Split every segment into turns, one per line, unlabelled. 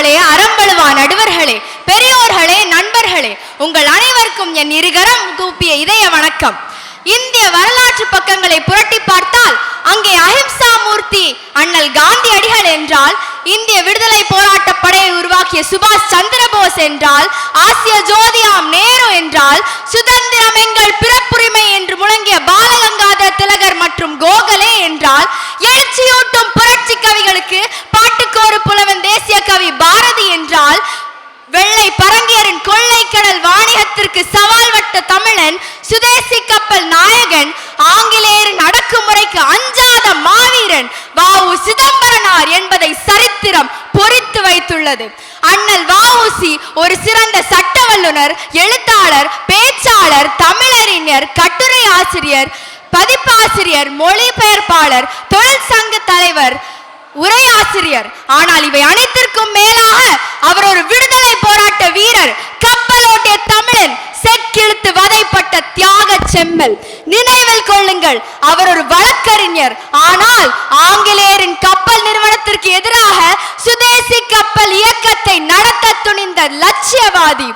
பெருமக்களே, அறம்பழுவா நடுவர்களே, பெரியோர்களே, நண்பர்களே, உங்கள் அனைவருக்கும் என் இருகரம் கூப்பிய இதய வணக்கம். இந்திய வரலாற்று பக்கங்களை புரட்டி பார்த்தால் அங்கே அஹிம்சா மூர்த்தி அண்ணல் காந்தியடிகள் என்றால், இந்திய விடுதலை போராட்ட படையை உருவாக்கிய சுபாஷ் சந்திரபோஸ் என்றால், ஆசிய ஜோதியாம் நேரு என்றால், சுதந்திரம் எங்கள் பிறப்புரிமை என்று முழங்கிய பாலகங்காதர திலகர் மற்றும் கோகலே என்றால், எழுச்சியூட்டும் புரட்சி கவிகளுக்கு பாட்டுக்கோரு புலவன் தேசிய கவி பாரதி என்றால், வெள்ளை பரங்கியரின் கொள்ளைக்கடல் வாணிகத்திற்கு சவால் வட்ட தமிழன், சுதேசி கப்பல் நாயகன், ஆங்கிலேயரின் அடக்குமுறைக்கு அஞ்சாத மாவீரன் வ.உ. சிதம்பரனார் என்பதை சரித்திரம் பொறித்து வைத்துள்ளது. அண்ணல் வ.உ.சி. ஒரு சிறந்த சட்ட வல்லுனர், எழுத்தாளர், பேச்சாளர், தமிழறிஞர், கட்டுரை ஆசிரியர், பதிப்பாசிரியர், மொழிபெயர்ப்பாளர், தொழில் சங்க தலைவர், உரையாசிரியர். ஆனால் இவை அனைத்திற்கும் மேலாக அவர் ஒரு விடுதலை போராட்ட வீரர், கப்பலோட்டிய தமிழன், செக்கிழுத்து வதைப்பட்ட தியாக செம்மல். நினைவில் கொள்ளுங்கள், அவர் ஒரு வழக்கறிஞர். ஆனால் ஆங்கிலேயரின் கப்பல் நிறுவனத்திற்கு எதிராக சுதேசி கப்பல் இயக்கத்தை நடத்த துணிந்த லட்சியவாதி.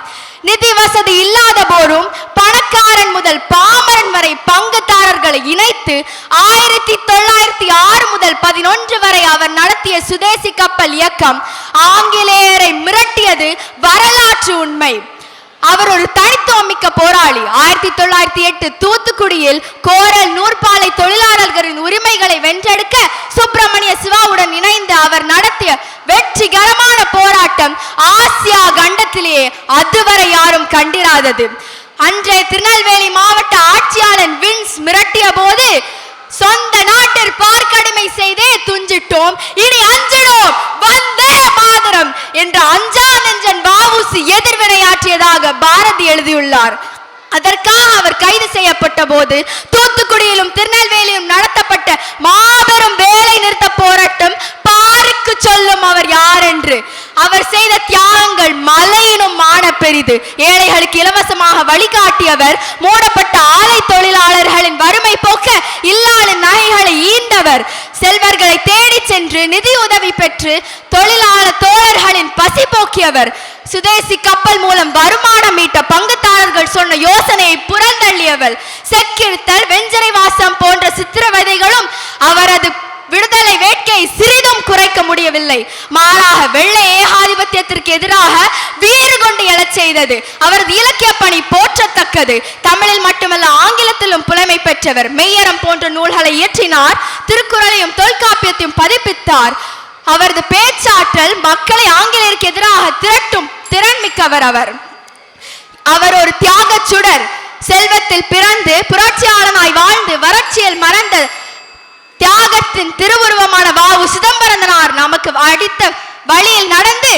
நிதி வசதி இல்லாத போதும் பணக்காரன் முதல் பாமரன் வரை பங்குதாரர்களை இணைத்து 1906 முதல் 11 வரை அவர் நடத்திய சுதேசி கப்பல் இயக்கம் ஆங்கிலேயரை மிரட்டியது வரலாற்று உண்மை. அவர் ஒரு தனித்துவமிக்க போராளி. 1908 தூத்துக்குடியில் கோரல் நூற்பாலை தொழிலாளர்களின் உரிமைகளை வென்றெடுக்க சுப்பிரமணிய சிவாவுடன் இணைந்து அவர் நடத்திய வெற்றிகரமான போராட்டம் ஆசியா கண்டத்திலேயே அதுவரை யாரும் கண்டிராதது. அன்றைய திருநெல்வேலி மாவட்ட ஆட்சியாளன் வின்ஸ் மிரட்டிய போது, சொந்த நாட்டில் பார்க்கடிமை செய்தே துஞ்சிட்டோம், இனி அஞ்சிடோம், வந்தே மாதரம் என்ற அஞ்சா நெஞ்சன் வ.உ.சி. எதிர்வினையாற்றியதாக பாரதி எழுதியுள்ளார். அதற்காக அவர் கைது செய்யப்பட்ட போது தூத்துக்குடியிலும் திருநெல்வேலியிலும் நடத்தப்பட்ட மாபெரும் வேலை நிறுத்த போராட்டம் பாருக்கு சொல்லும் அவர் யார் என்று. அவர் செய்த தியாகங்கள் மலையினும் மான பெரிது. ஏழைகளுக்கு இலவசமாக வழிகாட்டியவர், மூடப்பட்ட ஆலை தொழிலாளர்களின் வறுமை போக்க இல்லாத நகைகளை ஈந்தவர், செல்வர்களை தேடி சென்று நிதி உதவி பெற்று தொழிலாளர் தோழர்களின் பசி போக்கியவர், சுதேசி கப்பல் மூலம் வருமானம் ஈட்ட பங்குதாரர்கள் சொன்ன யோசனையை புறந்தள்ளியவர், செக்கிழுத்தல், வெஞ்சரை வாசம் போன்ற சித்திரவதைகளும் அவரது விடுதலை வேட்கையை சிறிதும் குறைக்க முடியவில்லை. மாறாக வெள்ளை ஏகாதிபத்தியத்திற்கு எதிராக வீறு கொண்டு எழச் செய்தது. அவரது இலக்கிய பணி போற்றத்தக்கது. தமிழில் மட்டுமல்ல, ஆங்கிலத்திலும் புலமை பெற்றவர். மெய்யறம் போன்ற நூல்களை இயற்றினார். திருக்குறளையும் தொல்காப்பியத்தையும் பதிப்பித்தார். அவரது பேச்சாற்றல் மக்களை ஆங்கிலேயருக்கு எதிராக திரட்டும் திறன் மிக்கவர். அவர் ஒரு தியாக சுடர். செல்வத்தில் பிறந்து புரட்சியாளனாய் வாழ்ந்து வறட்சியில் மறந்த தியாகத்தின் திருவுருவமான வ.உ. சிதம்பரனார் நமக்கு அடித்த வழியில் நடந்து